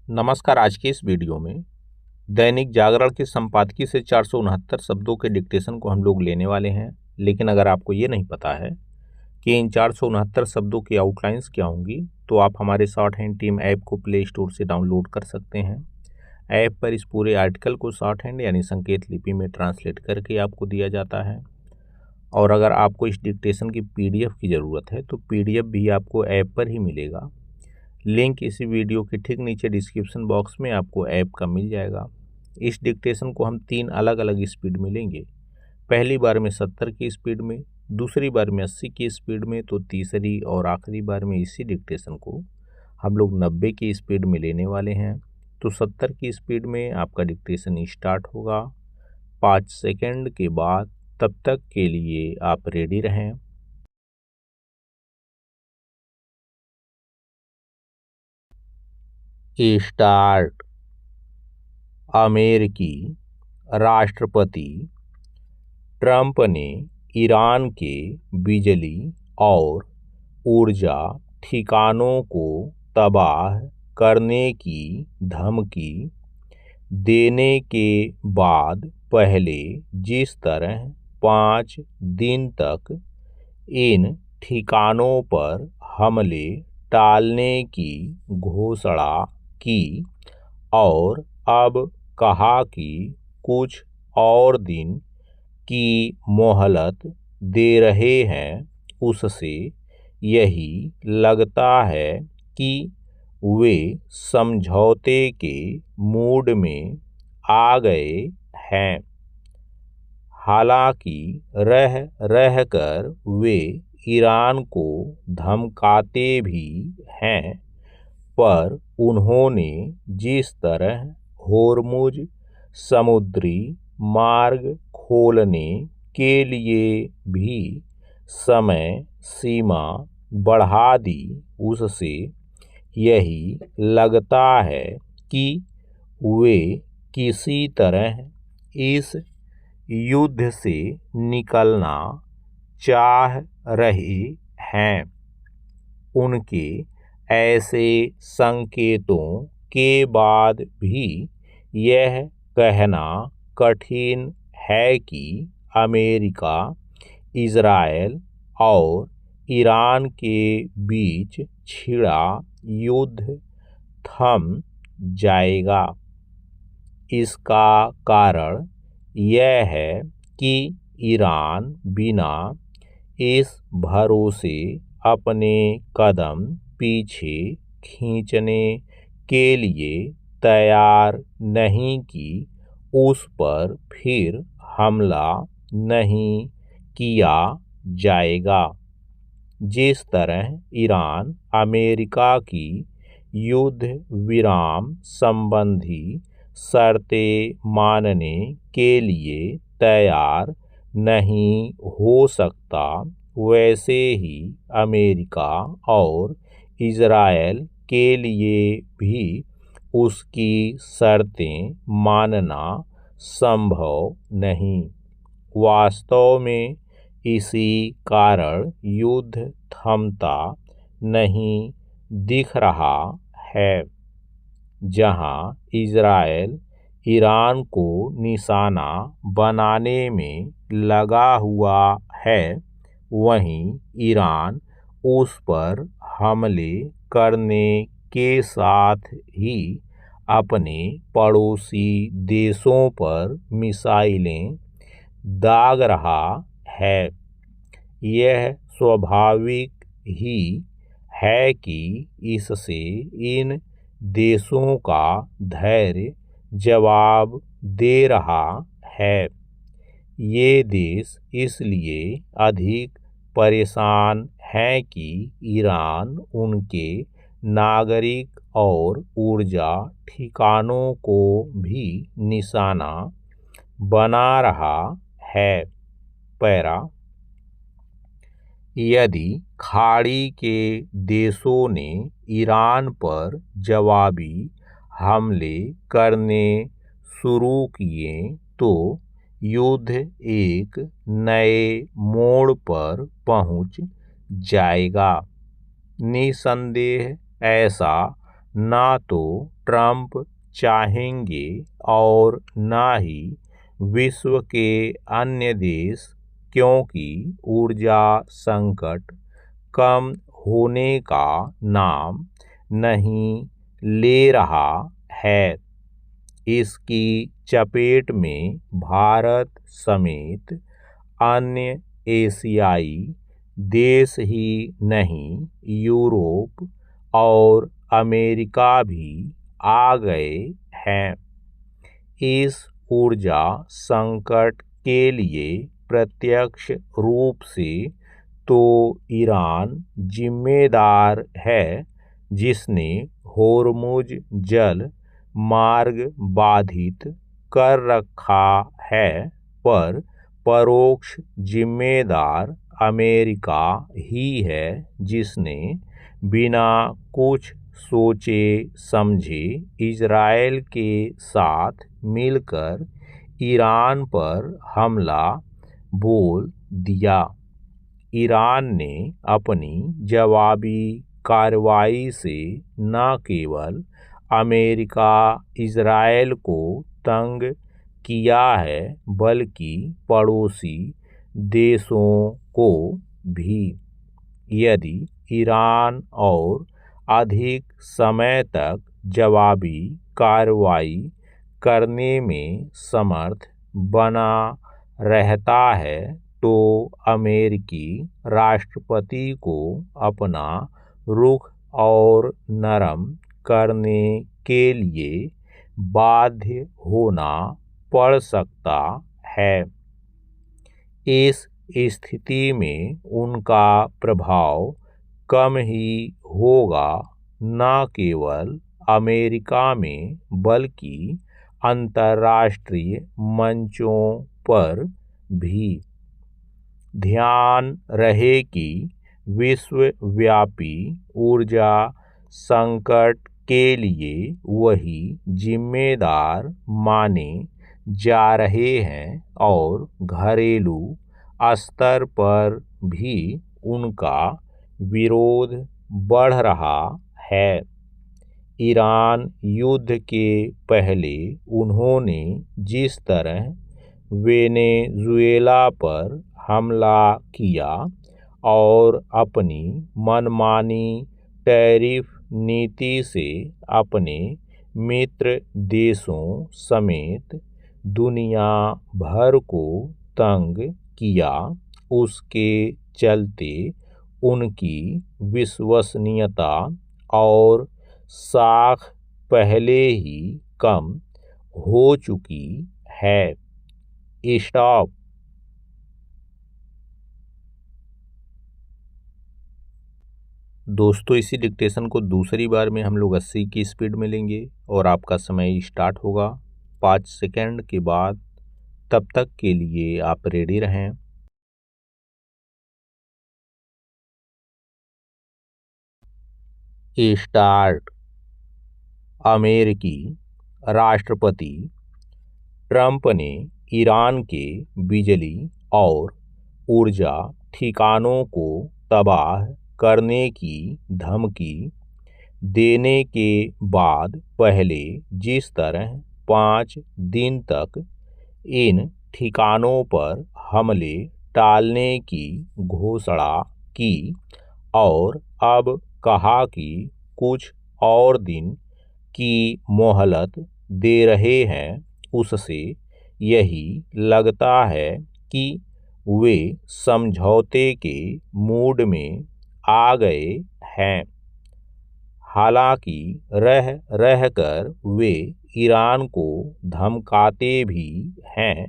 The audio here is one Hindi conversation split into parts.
नमस्कार। आज की इस वीडियो में दैनिक जागरण के संपादकीय से 469 शब्दों के डिक्टेशन को हम लोग लेने वाले हैं। लेकिन अगर आपको ये नहीं पता है कि इन 469 शब्दों की आउटलाइंस क्या होंगी, तो आप हमारे शॉर्ट हैंड टीम ऐप को प्ले स्टोर से डाउनलोड कर सकते हैं। ऐप पर इस पूरे आर्टिकल को शॉर्ट हैंड यानी संकेत लिपि में ट्रांसलेट करके आपको दिया जाता है। और अगर आपको इस डिक्टेशन की PDF की ज़रूरत है तो PDF भी आपको ऐप पर ही मिलेगा। लिंक इसी वीडियो के ठीक नीचे डिस्क्रिप्शन बॉक्स में आपको ऐप का मिल जाएगा। इस डिक्टेशन को हम 3 अलग अलग स्पीड में लेंगे। पहली बार में 70 की स्पीड में, दूसरी बार में 80 की स्पीड में, तो तीसरी और आखिरी बार में इसी डिक्टेशन को हम लोग 90 की स्पीड में लेने वाले हैं। तो 70 की स्पीड में आपका डिक्टेशन स्टार्ट होगा 5 सेकंड के बाद। तब तक के लिए आप रेडी रहें। स्टार्ट। अमेरिकी राष्ट्रपति ट्रंप ने ईरान के बिजली और ऊर्जा ठिकानों को तबाह करने की धमकी देने के बाद पहले जिस तरह 5 दिन तक इन ठिकानों पर हमले टालने की घोषणा की और अब कहा कि कुछ और दिन की मोहलत दे रहे हैं, उससे यही लगता है कि वे समझौते के मूड में आ गए हैं। हालांकि रह रहकर वे ईरान को धमकाते भी हैं, पर उन्होंने जिस तरह होर्मुज समुद्री मार्ग खोलने के लिए भी समय सीमा बढ़ा दी, उससे यही लगता है कि वे किसी तरह इस युद्ध से निकलना चाह रहे हैं। उनके ऐसे संकेतों के बाद भी यह कहना कठिन है कि अमेरिका, इजरायल और ईरान के बीच छिड़ा युद्ध थम जाएगा। इसका कारण यह है कि ईरान बिना इस भरोसे अपने कदम पीछे खींचने के लिए तैयार नहीं कि उस पर फिर हमला नहीं किया जाएगा। जिस तरह ईरान अमेरिका की युद्ध विराम संबंधी शर्तें मानने के लिए तैयार नहीं हो सकता, वैसे ही अमेरिका और इजरायल के लिए भी उसकी शर्तें मानना संभव नहीं। वास्तव में इसी कारण युद्ध थमता नहीं दिख रहा है। जहां इजरायल ईरान को निशाना बनाने में लगा हुआ है, वहीं ईरान उस पर हमले करने के साथ ही अपने पड़ोसी देशों पर मिसाइलें दाग रहा है। यह स्वाभाविक ही है कि इससे इन देशों का धैर्य जवाब दे रहा है। ये देश इसलिए अधिक परेशान हैं कि ईरान उनके नागरिक और ऊर्जा ठिकानों को भी निशाना बना रहा है। पैरा। यदि खाड़ी के देशों ने ईरान पर जवाबी हमले करने शुरू किए तो युद्ध एक नए मोड़ पर पहुंच जाएगा। निसंदेह ऐसा ना तो ट्रंप चाहेंगे और ना ही विश्व के अन्य देश, क्योंकि ऊर्जा संकट कम होने का नाम नहीं ले रहा है। इसकी चपेट में भारत समेत अन्य एशियाई देश ही नहीं, यूरोप और अमेरिका भी आ गए हैं। इस ऊर्जा संकट के लिए प्रत्यक्ष रूप से तो ईरान जिम्मेदार है, जिसने होर्मुज जल मार्ग बाधित कर रखा है, पर परोक्ष जिम्मेदार अमेरिका ही है, जिसने बिना कुछ सोचे समझे इजराइल के साथ मिलकर ईरान पर हमला बोल दिया। ईरान ने अपनी जवाबी कार्रवाई से न केवल अमेरिका इजराइल को तंग किया है, बल्कि पड़ोसी देशों को भी। यदि ईरान और अधिक समय तक जवाबी कार्रवाई करने में समर्थ बना रहता है, तो अमेरिकी राष्ट्रपति को अपना रुख और नरम करने के लिए बाध्य होना पड़ सकता है। इस स्थिति में उनका प्रभाव कम ही होगा, न केवल अमेरिका में बल्कि अंतर्राष्ट्रीय मंचों पर भी। ध्यान रहे कि विश्वव्यापी ऊर्जा संकट के लिए वही जिम्मेदार माने जा रहे हैं और घरेलू स्तर पर भी उनका विरोध बढ़ रहा है। ईरान युद्ध के पहले उन्होंने जिस तरह वेनेजुएला पर हमला किया और अपनी मनमानी टैरिफ नीति से अपने मित्र देशों समेत दुनिया भर को तंग किया, उसके चलते उनकी विश्वसनीयता और साख पहले ही कम हो चुकी है। स्टॉप। दोस्तों, इसी डिक्टेशन को दूसरी बार में हम लोग 80 की स्पीड में लेंगे और आपका समय स्टार्ट होगा 5 सेकंड के बाद। तब तक के लिए आप रेडी रहें। स्टार्ट। अमेरिकी राष्ट्रपति ट्रंप ने ईरान के बिजली और ऊर्जा ठिकानों को तबाह करने की धमकी देने के बाद पहले जिस तरह 5 दिन तक इन ठिकानों पर हमले टालने की घोषणा की और अब कहा कि कुछ और दिन की मोहलत दे रहे हैं, उससे यही लगता है कि वे समझौते के मूड में आ गए हैं। हालांकि रह रहकर वे ईरान को धमकाते भी हैं,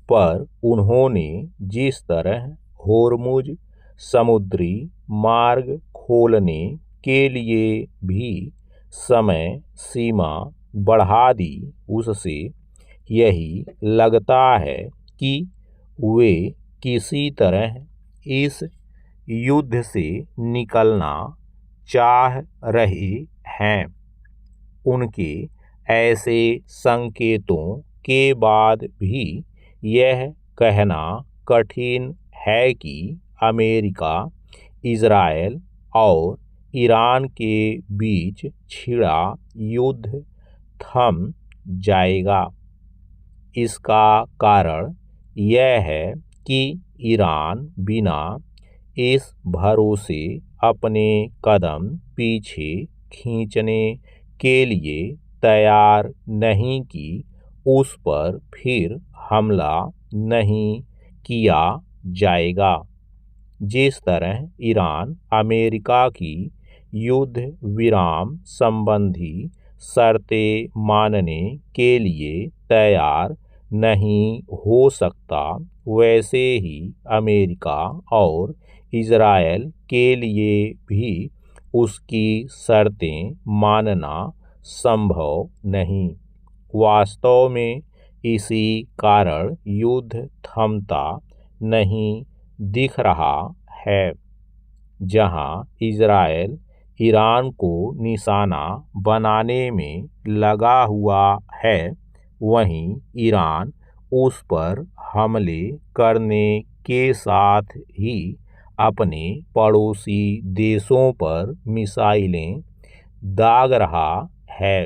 पर उन्होंने जिस तरह होर्मुज समुद्री मार्ग खोलने के लिए भी समय सीमा बढ़ा दी, उससे यही लगता है कि वे किसी तरह इस युद्ध से निकलना चाह रहे हैं। उनके ऐसे संकेतों के बाद भी यह कहना कठिन है कि अमेरिका, इजराइल और ईरान के बीच छिड़ा युद्ध थम जाएगा। इसका कारण यह है कि ईरान बिना इस भरोसे अपने कदम पीछे खींचने के लिए तैयार नहीं कि उस पर फिर हमला नहीं किया जाएगा। जिस तरह ईरान अमेरिका की युद्ध विराम संबंधी शर्तें मानने के लिए तैयार नहीं हो सकता, वैसे ही अमेरिका और इजरायल के लिए भी उसकी शर्तें मानना संभव नहीं। वास्तव में इसी कारण युद्ध थमता नहीं दिख रहा है। जहां इजरायल ईरान को निशाना बनाने में लगा हुआ है, वहीं ईरान उस पर हमले करने के साथ ही अपने पड़ोसी देशों पर मिसाइलें दाग रहा है।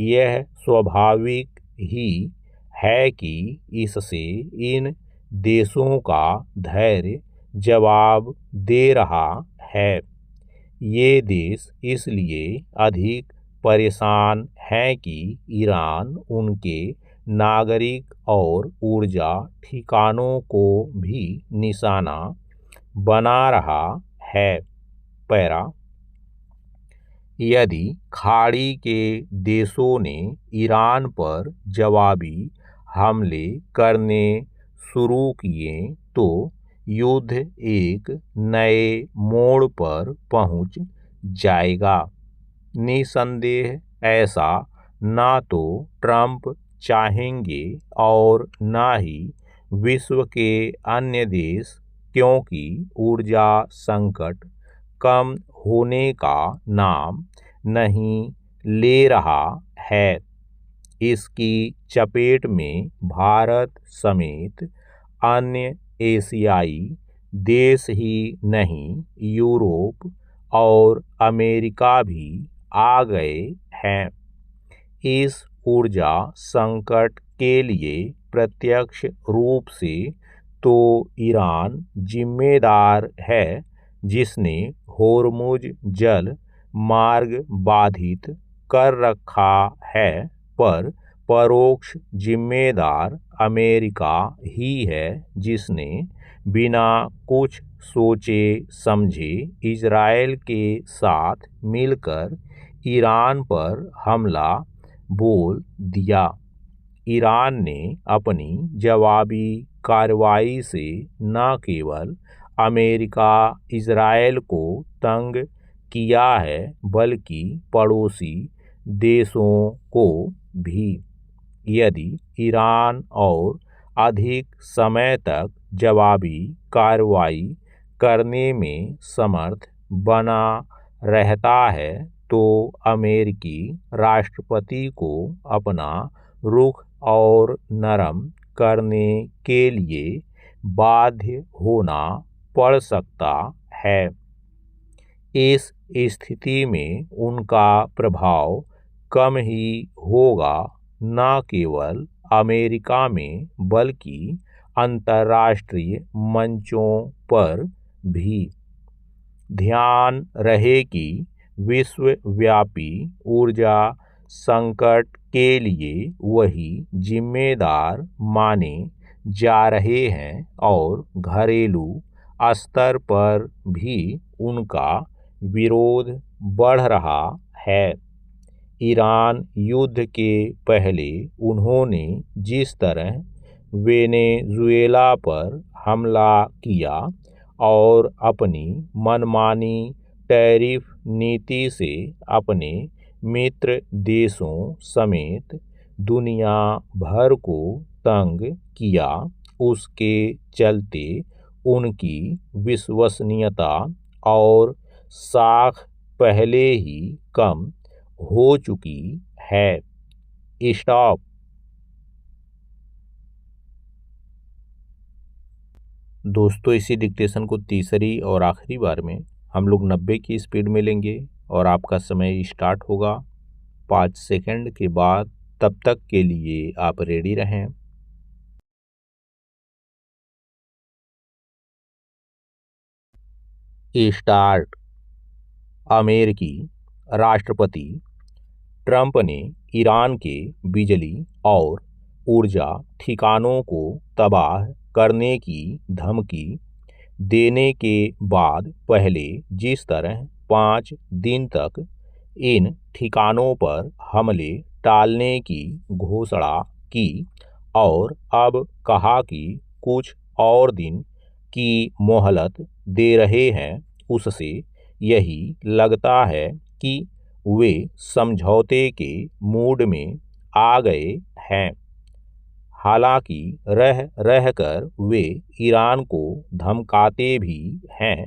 यह स्वाभाविक ही है कि इससे इन देशों का धैर्य जवाब दे रहा है। ये देश इसलिए अधिक परेशान हैं कि ईरान उनके नागरिक और ऊर्जा ठिकानों को भी निशाना बना रहा है। पैरा यदि खाड़ी के देशों ने ईरान पर जवाबी हमले करने शुरू किए तो युद्ध एक नए मोड़ पर पहुंच जाएगा। निसंदेह ऐसा ना तो ट्रंप चाहेंगे और ना ही विश्व के अन्य देश, क्योंकि ऊर्जा संकट कम होने का नाम नहीं ले रहा है। इसकी चपेट में भारत समेत अन्य एशियाई देश ही नहीं, यूरोप और अमेरिका भी आ गए हैं। इस ऊर्जा संकट के लिए प्रत्यक्ष रूप से तो ईरान जिम्मेदार है, जिसने होर्मुज जल मार्ग बाधित कर रखा है, पर परोक्ष जिम्मेदार अमेरिका ही है, जिसने बिना कुछ सोचे समझे इजरायल के साथ मिलकर ईरान पर हमला बोल दिया। ईरान ने अपनी जवाबी कार्रवाई से न केवल अमेरिका इजरायल को तंग किया है, बल्कि पड़ोसी देशों को भी। यदि ईरान और अधिक समय तक जवाबी कार्रवाई करने में समर्थ बना रहता है तो अमेरिकी राष्ट्रपति को अपना रुख और नरम करने के लिए बाध्य होना पड़ सकता है। इस स्थिति में उनका प्रभाव कम ही होगा, न केवल अमेरिका में बल्कि अंतर्राष्ट्रीय मंचों पर भी। ध्यान रहे कि विश्वव्यापी ऊर्जा संकट के लिए वही जिम्मेदार माने जा रहे हैं और घरेलू स्तर पर भी उनका विरोध बढ़ रहा है। ईरान युद्ध के पहले उन्होंने जिस तरह वेनेजुएला पर हमला किया और अपनी मनमानी टैरिफ नीति से अपने मित्र देशों समेत दुनिया भर को तंग किया, उसके चलते उनकी विश्वसनीयता और साख पहले ही कम हो चुकी है। स्टॉप। दोस्तों, इसी डिक्टेशन को तीसरी और आखिरी बार में हम लोग 90 की स्पीड में लेंगे और आपका समय स्टार्ट होगा 5 सेकंड के बाद। तब तक के लिए आप रेडी रहें। स्टार्ट। अमेरिकी राष्ट्रपति ट्रंप ने ईरान के बिजली और ऊर्जा ठिकानों को तबाह करने की धमकी देने के बाद पहले जिस तरह 5 दिन तक इन ठिकानों पर हमले टालने की घोषणा की और अब कहा कि कुछ और दिन की मोहलत दे रहे हैं, उससे यही लगता है कि वे समझौते के मूड में आ गए हैं। हालांकि रह रहकर वे ईरान को धमकाते भी हैं,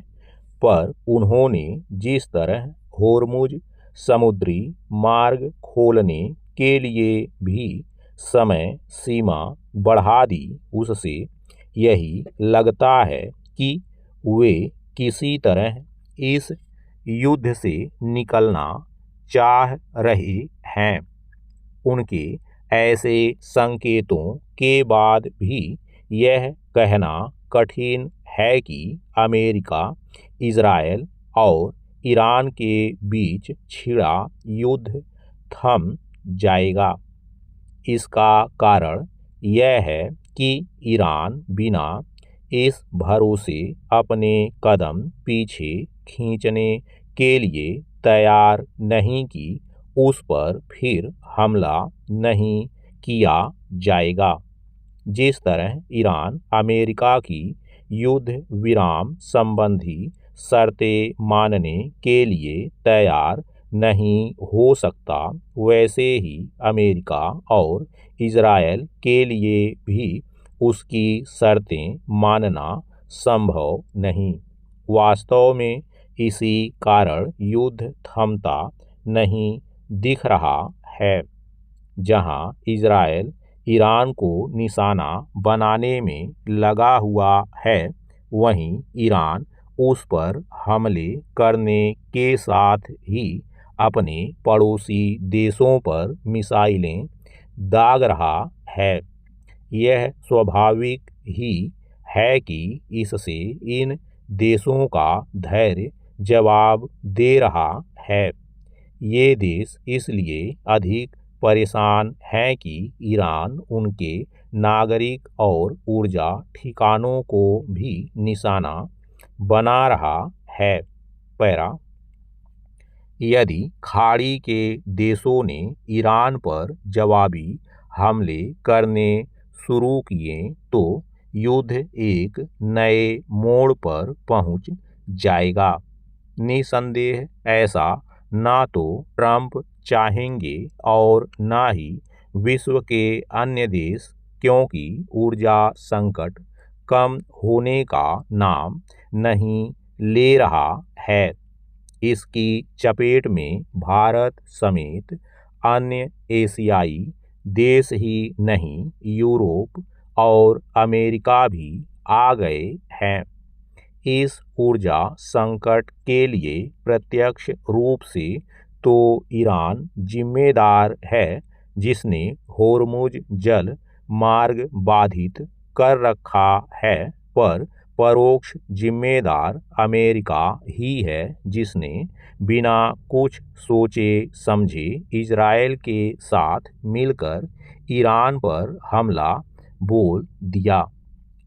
पर उन्होंने जिस तरह होर्मुज समुद्री मार्ग खोलने के लिए भी समय सीमा बढ़ा दी, उससे यही लगता है कि वे किसी तरह इस युद्ध से निकलना चाह रहे हैं। उनके ऐसे संकेतों के बाद भी यह कहना कठिन है कि अमेरिका, इजरायल और ईरान के बीच छिड़ा युद्ध थम जाएगा। इसका कारण यह है कि ईरान बिना इस भरोसे अपने कदम पीछे खींचने के लिए तैयार नहीं कि उस पर फिर हमला नहीं किया जाएगा। जिस तरह ईरान अमेरिका की युद्ध विराम संबंधी शर्तें मानने के लिए तैयार नहीं हो सकता, वैसे ही अमेरिका और इजरायल के लिए भी उसकी शर्तें मानना संभव नहीं। वास्तव में इसी कारण युद्ध थमता नहीं दिख रहा है। जहां इजरायल ईरान को निशाना बनाने में लगा हुआ है, वहीं ईरान उस पर हमले करने के साथ ही अपने पड़ोसी देशों पर मिसाइलें दाग रहा है। यह स्वाभाविक ही है कि इससे इन देशों का धैर्य जवाब दे रहा है। ये देश इसलिए अधिक परेशान हैं कि ईरान उनके नागरिक और ऊर्जा ठिकानों को भी निशाना बना रहा है। पैरा, यदि खाड़ी के देशों ने ईरान पर जवाबी हमले करने शुरू किए तो युद्ध एक नए मोड़ पर पहुंच जाएगा। निसंदेह ऐसा ना तो ट्रंप चाहेंगे और ना ही विश्व के अन्य देश, क्योंकि ऊर्जा संकट कम होने का नाम नहीं ले रहा है। इसकी चपेट में भारत समेत अन्य एशियाई देश ही नहीं, यूरोप और अमेरिका भी आ गए हैं। इस ऊर्जा संकट के लिए प्रत्यक्ष रूप से तो ईरान जिम्मेदार है, जिसने होर्मुज जल मार्ग बाधित कर रखा है, पर परोक्ष जिम्मेदार अमेरिका ही है, जिसने बिना कुछ सोचे समझे इजरायल के साथ मिलकर ईरान पर हमला बोल दिया।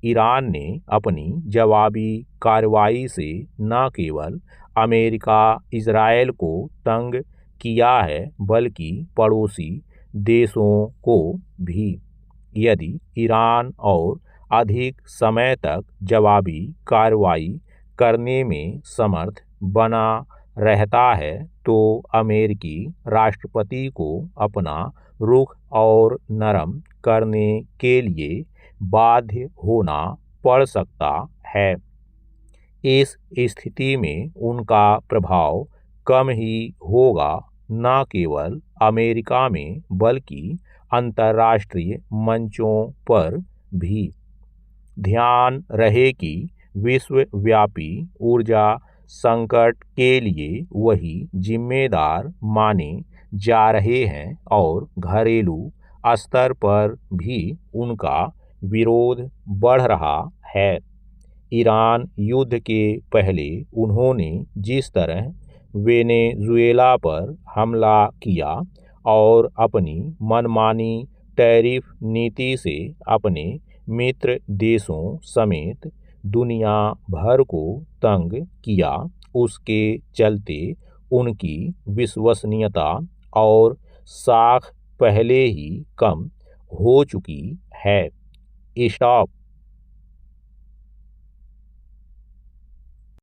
ईरान ने अपनी जवाबी कार्रवाई से न केवल अमेरिका, इजरायल को तंग किया है, बल्कि पड़ोसी देशों को भी। यदि ईरान और अधिक समय तक जवाबी कार्रवाई करने में समर्थ बना रहता है, तो अमेरिकी राष्ट्रपति को अपना रुख और नरम करने के लिए बाध्य होना पड़ सकता है। इस स्थिति में उनका प्रभाव कम ही होगा, न केवल अमेरिका में बल्कि अंतर्राष्ट्रीय मंचों पर भी। ध्यान रहे कि विश्वव्यापी ऊर्जा संकट के लिए वही जिम्मेदार माने जा रहे हैं और घरेलू स्तर पर भी उनका विरोध बढ़ रहा है। ईरान युद्ध के पहले उन्होंने जिस तरह वेनेजुएला पर हमला किया और अपनी मनमानी टैरिफ नीति से अपने मित्र देशों समेत दुनिया भर को तंग किया, उसके चलते उनकी विश्वसनीयता और साख पहले ही कम हो चुकी है। स्टॉप